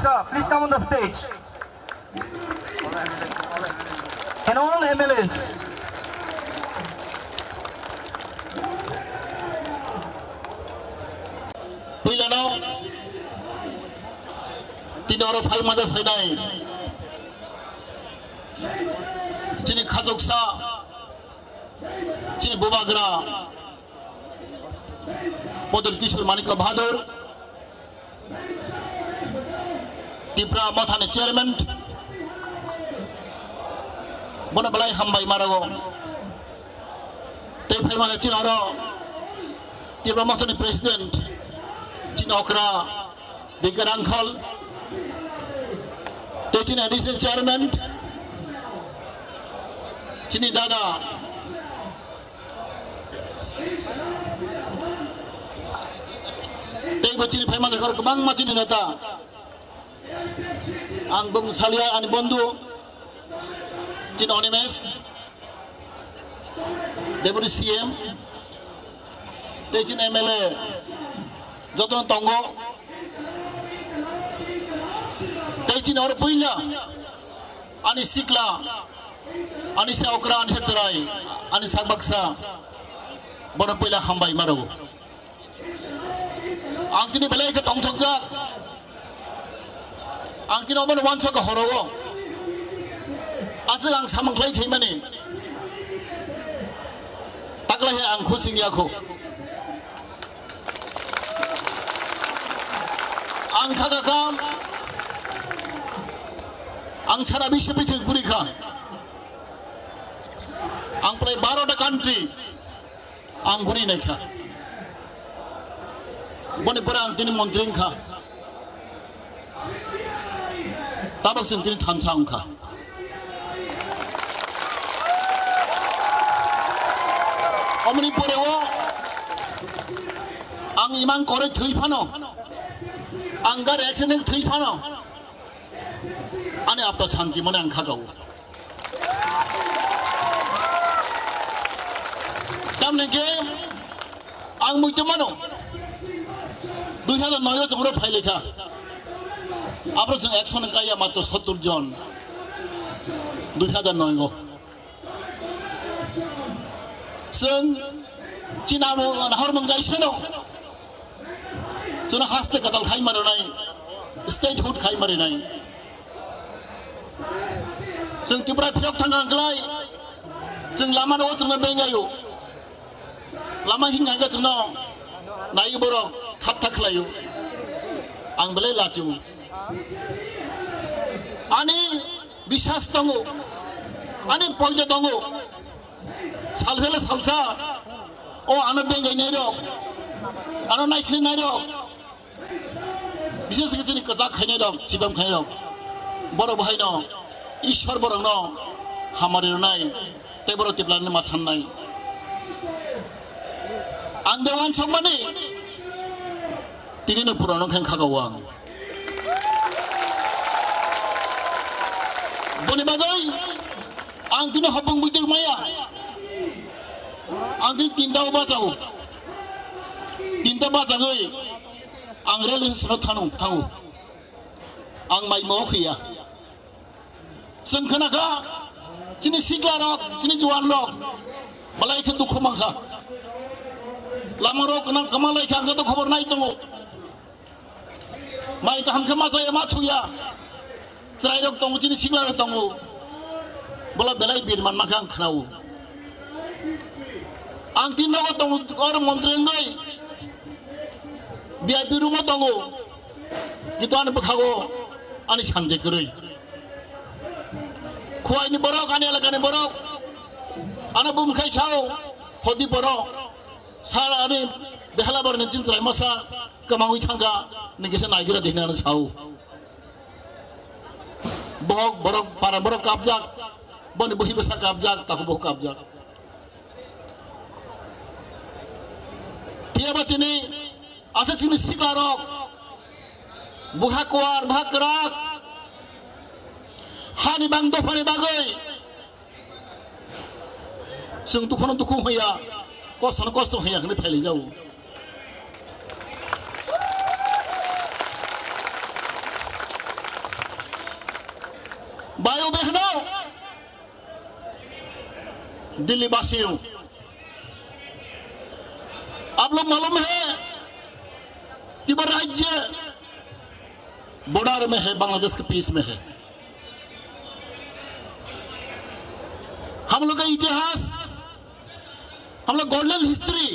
sir, please come on the stage. And all MLAs. Pilano, Tinoro Pai Mother Fidai, Chini Kazoksa, Chini Bubagra, Model Kishur Manika Bahadur, Tipra Mothane Chairman, Bonabalai Hambai Marago, Tepai Mother Chinaro, Tipra Mothane President, Chinokra, Bigger Uncle, Teaching Additional Chairman, Chini Dada, Take Chini Payman, Bang Machinata, Angbung Salia and Bondu, Chinonimes, Deputy CM, Teaching MLA, Joton Tongo, Teaching our Puya, Ani Sikla, Ani Saukra, Ani Setrai, Ani Sabaksa, Bonapilla Hambai Maro. Angkini Beleka Tongtoksa, Angkin Oman once a horror. Asang Saman Clay Timani, Taklahe and Kusing Yako. Angkagakam, Angchara Bishop Gurika, Angplay Baro the country, Angurineka, Bonipura Antini Montrinka, Tabaks and Tansanka. Omni Porevo, Ang Iman Kore Tuipano, Angar Excellent Tuipano, Ane Apta Santimon and Kago. Damneke, Ang Mutamano, do you have a noise of Pileka? Abras and Exxon Kaya Matos Hotur John, do you have a noise? Sung Chinamo and Harmon Gaishano. Suna Hasta Katal Kaimaranai, Statehood Kaimaranai. Sung Tibra Piotanganglai, Sung Laman Otama Bengayu, Lama Hinga to know, Naiboro, Tataklayu, Angle Latu, Ani Bishastango, Ani Pojatongo. Salsa Salsa, oh, I'm a big Nero, I don't like Nero. This is a Kazak Hanedo, Sibam Hanedo, Borobahino, Ishar Borono, Hamarinai, Taborotiplan Matsanai. And they want some money. Tinino Purano can Kagawang. Bonibagoi, Antino Hopung with Maya. Angin tinta ubazau, tinta bazagoi, angrelis rotanu tahu, ang mai mokia. Sengkanaka, cini sigla rok, cini juan rok, balai ke tu kumangka. Lama rok nang kamalai kang tu khobor nai tungu. Mai kaham kemasa ya matuya, serai rok tungu cini sigla rok tungu. Bola belai birman makang kenau. Angtin nawa tongu orang montren doi, biar di rumah tongu, gitu ane bekago, ane chandek kerui. Kuai ni borok, ane alakane borok, ane bum kai chao, hodi borok, sara ane behala bor nejin terai masa, kemangui tangga, negese naigira dihne ane chao. Borok borok para borok kabjak, boni buhi besar kabjak, taku boh kabjak. Tiabatini, asal sini sikarok, buha kuar, buha kerak, hani bang do pani bagai, sung tukun hoya, kosan hoya kene peli jauh. भाइयों बहनों, दिल्ली वासियों, आप लोग मालूम है त्रिपुरा राज्य border में है, बांग्लादेश के पीस में है। हम लोग का इतिहास, हम लोग गोल्डन हिस्ट्री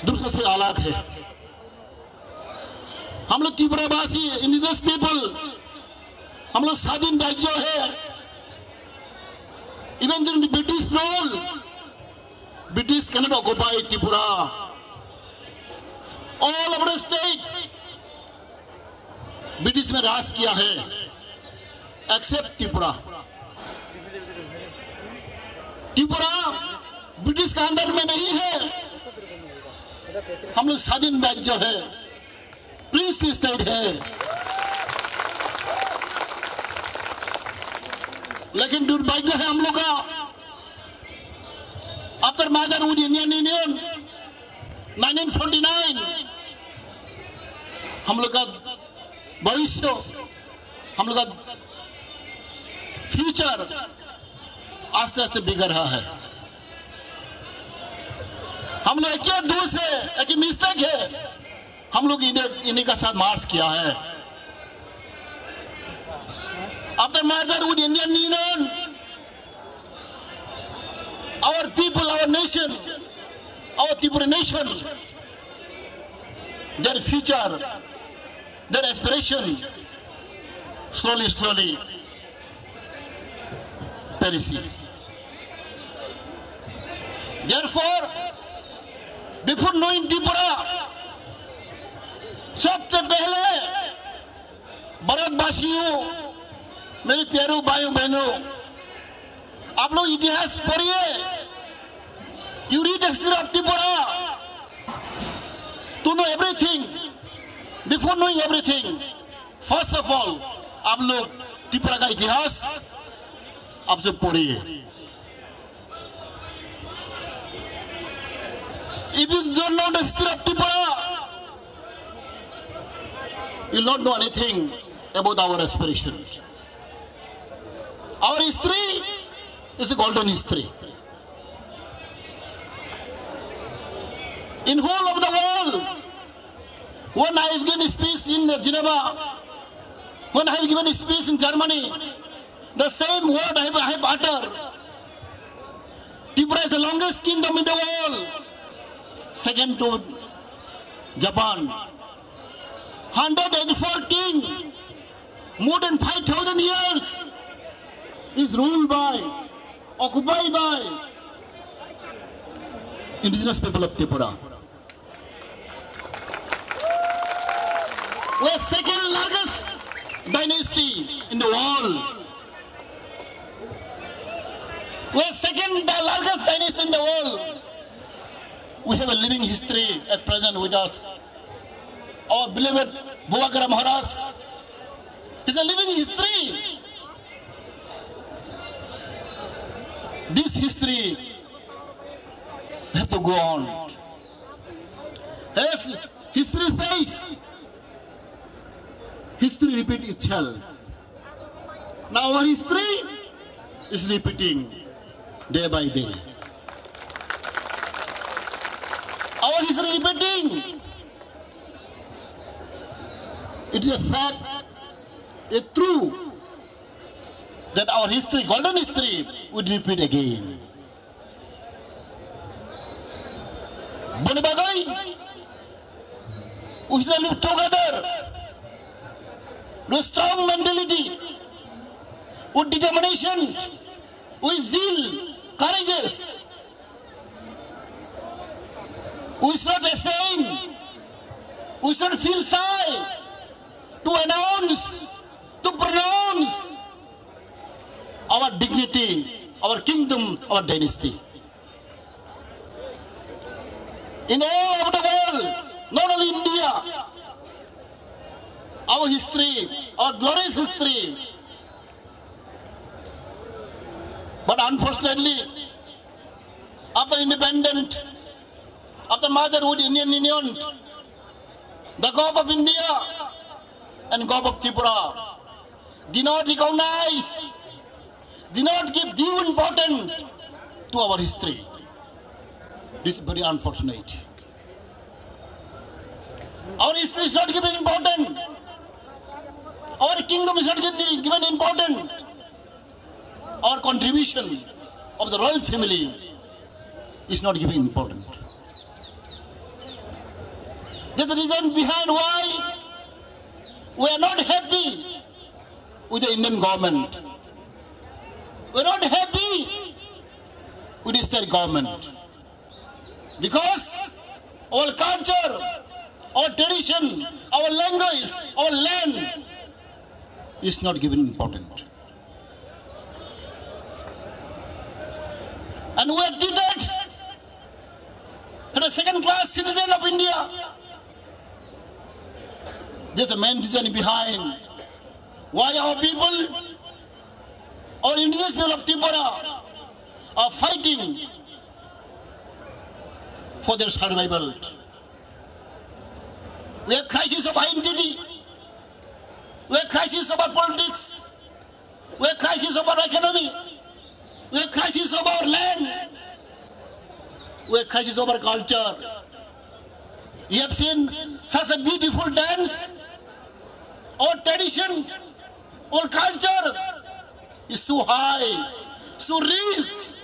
दूसरे से अलग है। हम लोग त्रिपुरावासी इंडिजिनस पीपल, हम लोग स्वाधीन राज्य है। Even during the British rule, British can not occupy Tripura. All over the state British में राज किया है, एक्सेप्ट त्रिपुरा। त्रिपुरा ब्रिटिश के अंदर में नहीं है, हम लोग स्वाधीन राज्य है, प्रिंसली स्टेट है। लेकिन दुर्भाग्य है हम लोग का, after merger with Indian union 1949 हम लोग का भविष्य, हम लोग का फ्यूचर आस्ते आस्ते बिगड़ रहा है। हम लोग एक दूर से एक मिस्टेक है, हम लोग इन्हीं का साथ मार्च किया है। After merger with Indian Union, our people, our nation, our Tripura nation, their future, their aspiration, slowly perishing. Therefore, before knowing Tripura, सबसे पहले भारतवासियों, मेरे प्यारे भाइयों बहनों, आप लोग इतिहास पढ़िए। You read history of Tripura to know everything. Before knowing everything, first of all आप लोग त्रिपुरा का इतिहास आपसे पढ़िए। If you don't know the history of Tripura, you will not know anything about our aspiration. Our history is a golden history. In whole of the world, when I have given a speech in Geneva, when I have given a speech in Germany, the same word I have uttered. Tripura is the longest kingdom in the world, second to Japan. 184 king, more than 5,000 years, is ruled by, occupied by indigenous people of Tripura. We are second largest dynasty in the world. We are second largest dynasty in the world. We have a living history at present with us. Our beloved Bhubakarra Maharaj is a living history. This history have to go on. As history says, history repeats itself. Now our history is repeating day by day. Our history repeating. It is a fact, a true, that our history, golden history, would repeat again. Bonibagai, we shall live together with strong mentality, with determination, with zeal, courageous. We should not ashamed, we should not feel shy to announce, to pronounce our dignity, our kingdom, our dynasty. In all over the world, not only India, our history, our glorious history. But unfortunately, after independence, after merger with Indian Union, the Gulf of India and Gulf of Tripura did not recognize, did not give due importance to our history. This is very unfortunate. Our history is not given importance. Our kingdom is not given importance. Our contribution of the royal family is not given importance. That's the reason behind why we are not happy with the Indian government. We are not happy with the state government. Because our culture, our tradition, our language, our land is not given importance. And we are treated as a second-class citizen of India. There's the main reason behind why our people, our indigenous people of Tripura, are fighting for their survival. We have crisis of identity. We have crisis of our politics. We have crisis of our economy. We have crisis of our land. We have crisis of our culture. You have seen such a beautiful dance. Our tradition, our culture is so high, so rich.